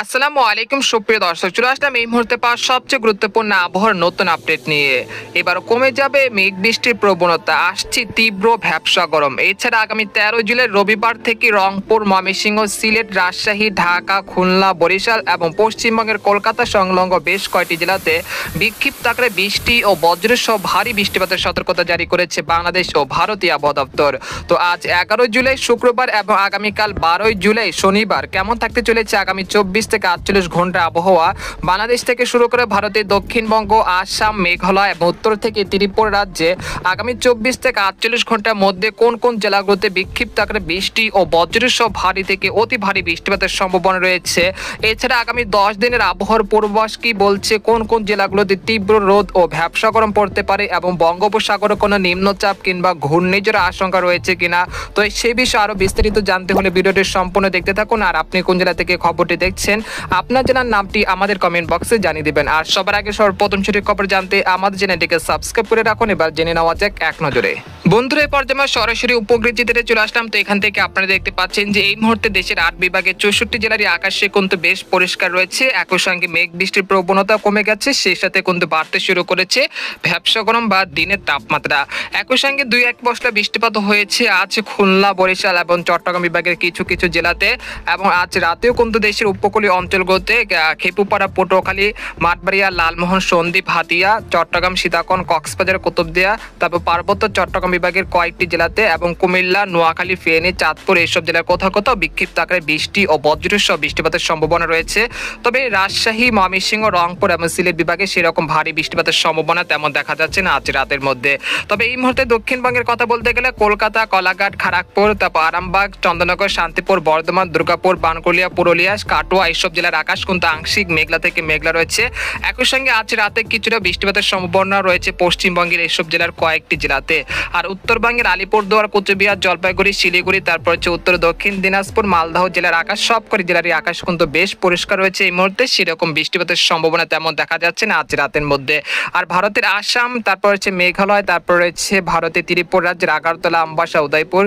আসসালামু আলাইকুম সুপ্রিয় দর্শক, চলে আসলাম এই মুহূর্তে পাওয়া সবচেয়ে গুরুত্বপূর্ণ আবহাওয়ার নতুন আপডেট নিয়ে। এবার কমে যাবে মেঘ বৃষ্টির প্রবণতা, আসছে তীব্র ভ্যাপসা গরম। এছাড়া আগামী 13 জুলাই রবিবার থেকে রংপুর, ময়মনসিংহ, সিলেট, রাজশাহী, ঢাকা, খুলনা, বরিশাল এবং পশ্চিমবঙ্গের কলকাতা সংলগ্ন বেশ কয়েকটি জেলাতে বিক্ষিপ্ত আকারে বৃষ্টি ও বজ্রসহ ভারী বৃষ্টিপাতের সতর্কতা জারি করেছে বাংলাদেশ ও ভারতীয় আবহাওয়া দপ্তর। তো আজ 11 জুলাই শুক্রবার এবং আগামীকাল 12 জুলাই শনিবার কেমন থাকতে চলেছে আগামী 24 থেকে 48 ঘন্টা আবহাওয়া বাংলাদেশ থেকে শুরু করে ভারতের দক্ষিণবঙ্গ, আসাম, মেঘালয় এবং উত্তর থেকে ত্রিপুরা রাজ্যে আগামী 24 থেকে 48 ঘন্টার মধ্যে কোন কোন জেলাগুলোতে বিক্ষিপ্ত আকারে বৃষ্টি ও বজ্রসহ ভারী থেকে অতি ভারী বৃষ্টিপাতের সম্ভাবনা রয়েছে। এছাড়া আগামী 10 দিনের আবহাওয়ার পূর্বাভাস কি বলছে, কোন কোন জেলাগুলোতে তীব্র রোদ ও ভ্যাপসা গরম পড়তে পারে এবং বঙ্গোপসাগরে কোনো নিম্নচাপ কিংবা ঘূর্ণিঝড়ের আশঙ্কা রয়েছে কিনা। তো সেই বিষয়ে আরো বিস্তারিত জানতে হলে ভিডিওটি সম্পূর্ণ দেখতে থাকুন। আর আপনি কোন জেলা থেকে খবরটি দেখছেন আপনার জেলার নামটি আমাদের কমেন্ট বক্সে জানিয়ে দিবেন। আর সবার আগে সর্বপ্রথম সঠিক খবর জানতে আমাদের চ্যানেলটিকে সাবস্ক্রাইব করে রাখুন। এবার জেনে নেওয়া যাক এক নজরে। বন্ধুরা, এই পর্যায়ে আমরা সরাসরি উপগ্রহ চিত্রে চলে আসলাম। তো এখান থেকে আপনারা দেখতে পাচ্ছেন যে এই মুহূর্তে দেশের 8 বিভাগের 64 জেলারই আকাশে কিন্তু বেশ পরিষ্কার রয়েছে। একই সঙ্গে মেঘ বৃষ্টির প্রবণতা কমে গেছে, সেই সাথে কিন্তু বাড়তে শুরু করেছে ভ্যাপসা গরম বা দিনের তাপমাত্রা। একই সঙ্গে 2-1 পশলা বৃষ্টিপাত হয়েছে আজ খুলনা, বরিশাল এবং চট্টগ্রাম বিভাগের কিছু কিছু জেলাতে, এবং আজ রাতেও কিন্তু দেশের উপকূলীয় অঞ্চলগুলোতে খেপুপাড়া, পটুয়াখালী, মাঠবাড়িয়া, লালমোহন, সন্দ্বীপ, হাতিয়া, চট্টগ্রাম, সীতাকুণ্ড, কক্সবাজার, কুতুবদিয়া, তারপর পার্বত্য চট্টগ্রাম বিভাগের কয়েকটি জেলাতে এবং কুমিল্লা, নোয়াখালী, ফেনী, চাঁদপুর এইসব জেলার কোথাও কোথাও বিক্ষিপ্ত আকারে বৃষ্টি ও বজ্রসহ বৃষ্টিপাতের সম্ভাবনা রয়েছে। তবে রাজশাহী, ময়মনসিংহ, রংপুর এবং সিলেট বিভাগে সেরকম ভারী বৃষ্টিপাতের সম্ভাবনা তেমন দেখা যাচ্ছে না আজ রাতের মধ্যে। তবে এই মুহূর্তে দক্ষিণবঙ্গের কথা বলতে গেলে কলকাতা, কলাঘাট, খড়গপুর, তারপর আরামবাগ, চন্দননগর, শান্তিপুর, বর্ধমান, দুর্গাপুর, বানকুলিয়া, পুরুলিয়া, কাটোয়া এইসব জেলার আকাশ কিন্তু আংশিক মেঘলা থেকে মেঘলা রয়েছে। একই সঙ্গে আজ রাতে কিছুটা বৃষ্টিপাতের সম্ভাবনা রয়েছে পশ্চিমবঙ্গের এইসব জেলার কয়েকটি জেলাতে। আর উত্তরবঙ্গের আলিপুরদুয়ার, কোচবিহার, জলপাইগুড়ি, শিলিগুড়ি, তারপর হচ্ছে উত্তর দক্ষিণ দিনাজপুর, মালদহ জেলার আকাশ, সবকটি জেলারই আকাশ কিন্তু বেশ পরিষ্কার রয়েছে এই মুহূর্তে। সেরকম বৃষ্টিপাতের সম্ভাবনা তেমন দেখা যাচ্ছে না আজ রাতের মধ্যে। আর ভারতের আসাম, তারপর হচ্ছে মেঘালয়, তারপর হচ্ছে ভারতের ত্রিপুরা রাজ্যের আগরতলা, আমবাসা, উদয়পুর,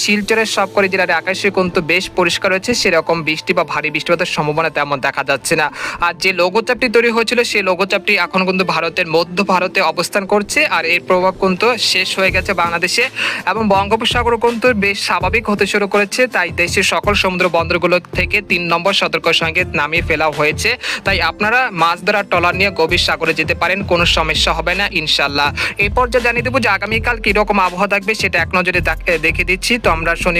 শিলচরের সবকটি জেলার আকাশে কিন্তু বেশ পরিষ্কার রয়েছে। সেরকম বৃষ্টি বা ভারী বৃষ্টিপাতের সম্ভাবনা তেমন দেখা যাচ্ছে না। আর যে লঘুচাপটি তৈরি হয়েছিল সেই লঘুচাপটি এখন কিন্তু ভারতের মধ্য ভারতে অবস্থান করছে, আর এর প্রভাব কিন্তু শেষ হয়ে গেছে বাংলাদেশে, এবং বঙ্গোপসাগর কিন্তু বেশ স্বাভাবিক হতে শুরু করেছে। তাই দেশের সকল সমুদ্র বন্দরগুলো থেকে 3 নম্বর সতর্ক সংকেত নামিয়ে ফেলা হয়েছে। তাই আপনারা মাছ ধরার ট্রলার নিয়ে গভীর সাগরে যেতে পারেন, কোনো সমস্যা হবে না ইনশাল্লাহ। এই পর্যায়ে জানিয়ে দেবো যে আগামীকাল কিরকম আবহাওয়া থাকবে সেটা এক নজরে দেখে দিচ্ছি। তো আমরা শনিবার